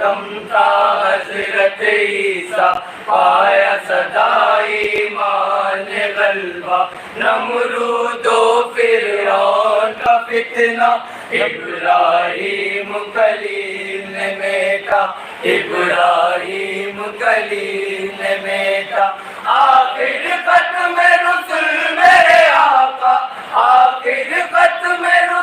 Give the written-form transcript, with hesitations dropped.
دم تھا حضرت عیسیٰ پایا صدا ایمان غلبہ نمرود و فرعون کا فتنہ ابراہیم کلیم نے میٹا ابراہیم کلیم نے میٹا آخر ختم رسل میرے آقا آخر ختم رسل